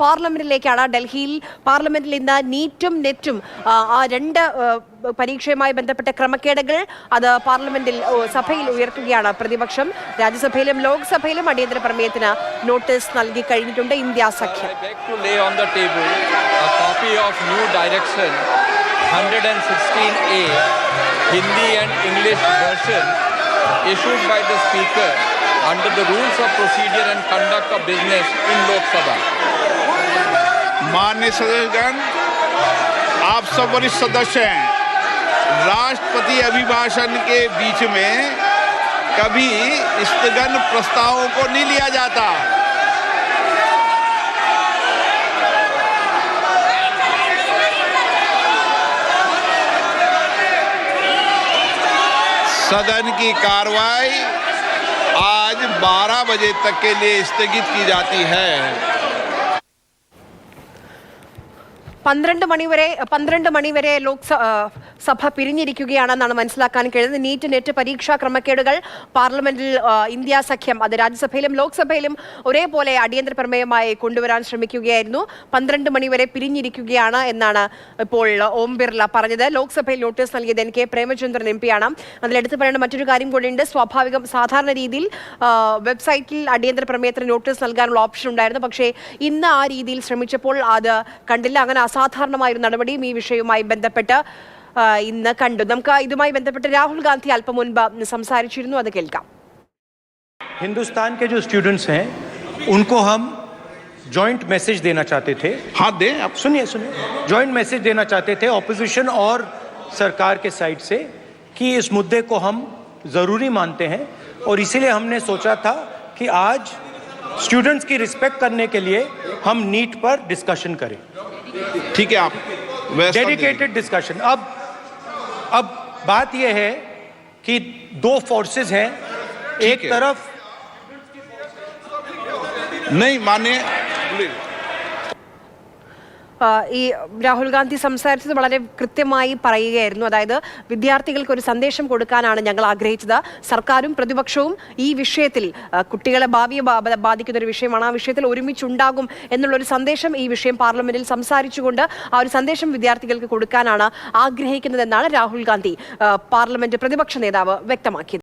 പാർലമെന്റിലേക്കാണ്. ഡൽഹിയിൽ പാർലമെന്റിൽ ഇന്ന് നീറ്റും നെറ്റും ആ രണ്ട് പരീക്ഷയുമായി ബന്ധപ്പെട്ട ക്രമക്കേടുകൾ അത് പാർലമെന്റിൽ സഭയിൽ ഉയർത്തുകയാണ് പ്രതിപക്ഷം. രാജ്യസഭയിലും ലോക്സഭയിലും അടിയന്തര പ്രമേയത്തിന് നോട്ടീസ് നൽകി കഴിഞ്ഞിട്ടുണ്ട് ഇന്ത്യ സഖ്യം. 116A Hindi and English version issued by the Speaker under the rules of procedure and conduct of business in Lok Sabha. माननीय सदस्यगण, आप सब वरिष्ठ सदस्य हैं. राष्ट्रपति अभिभाषण के बीच में कभी स्थगन प्रस्तावों को नहीं लिया जाता. सदन की कार्रवाई आज 12 बजे तक के लिए स्थगित की जाती है. 12 മണി വരെ സഭ പിരിഞ്ഞിരിക്കുകയാണെന്നാണ് മനസ്സിലാക്കാൻ കഴിയുന്നത്. നീറ്റ് നെറ്റ് പരീക്ഷാ ക്രമക്കേടുകൾ പാർലമെന്റിൽ ഇന്ത്യ സഖ്യം അത് രാജ്യസഭയിലും ലോക്സഭയിലും ഒരേപോലെ അടിയന്തര പ്രമേയമായി കൊണ്ടുവരാൻ ശ്രമിക്കുകയായിരുന്നു. 12 മണി വരെ പിരിഞ്ഞിരിക്കുകയാണ് എന്നാണ് ഇപ്പോൾ ഓം ബിർള പറഞ്ഞത്. ലോക്സഭയിൽ നോട്ടീസ് നൽകിയത് NK പ്രേമചന്ദ്രൻ MP ആണ്. അതിലെടുത്ത് പറയേണ്ട മറ്റൊരു കാര്യം കൂടിയുണ്ട്. സാധാരണ രീതിയിൽ വെബ്സൈറ്റിൽ അടിയന്തര പ്രമേയത്തിന് നോട്ടീസ് നൽകാനുള്ള ഓപ്ഷൻ ഉണ്ടായിരുന്നു. പക്ഷേ ഇന്ന് ആ രീതിയിൽ ശ്രമിച്ചപ്പോൾ അത് കണ്ടില്ല. അങ്ങനെ അസാധാരണമായൊരു നടപടിയും ഈ വിഷയവുമായി ബന്ധപ്പെട്ട് ഇന്ന് കണ്ടു. നമുക്ക് ഇതുമായി ബന്ധപ്പെട്ട് രാഹുൽ ഗാന്ധി അല്പം മുൻപ് സംസാരിച്ചിരുന്നു, അത് കേൾക്കാം. हिंदुस्तान के जो स्टूडेंट्स हैं उनको हम जॉइंट मैसेज देना चाहते थे. हाँ दे, आप सुनिए जॉइंट मैसेज देना चाहते थे ऑपोजिशन और सरकार के साइड से कि इस मुद्दे को हम ज़रूरी मानते हैं और इसीलिए हमने सोचा था कि आज स्टूडेंट्स की रिस्पेक्ट करने के लिए हम नीट पर डिस्कशन करें. ठीक है, आप डेडिकेटेड डिस्कशन. अब बात यह है कि दो फोर्सेस हैं. एक तरफ नहीं माने. ഈ രാഹുൽ ഗാന്ധി സംസാരിച്ചത് വളരെ കൃത്യമായി പറയുകയായിരുന്നു. അതായത് വിദ്യാർത്ഥികൾക്ക് ഒരു സന്ദേശം കൊടുക്കാനാണ് ഞങ്ങൾ ആഗ്രഹിച്ചത്. സർക്കാരും പ്രതിപക്ഷവും ഈ വിഷയത്തിൽ കുട്ടികളെ ഭാവിയെ ബാധിക്കുന്ന ഒരു വിഷയമാണ്. ആ വിഷയത്തിൽ ഒരുമിച്ചുണ്ടാകും എന്നുള്ളൊരു സന്ദേശം ഈ വിഷയം പാർലമെന്റിൽ സംസാരിച്ചുകൊണ്ട് ആ ഒരു സന്ദേശം വിദ്യാർത്ഥികൾക്ക് കൊടുക്കാനാണ് ആഗ്രഹിക്കുന്നതെന്നാണ് രാഹുൽ ഗാന്ധി പാർലമെന്റ് പ്രതിപക്ഷ നേതാവ് വ്യക്തമാക്കിയത്.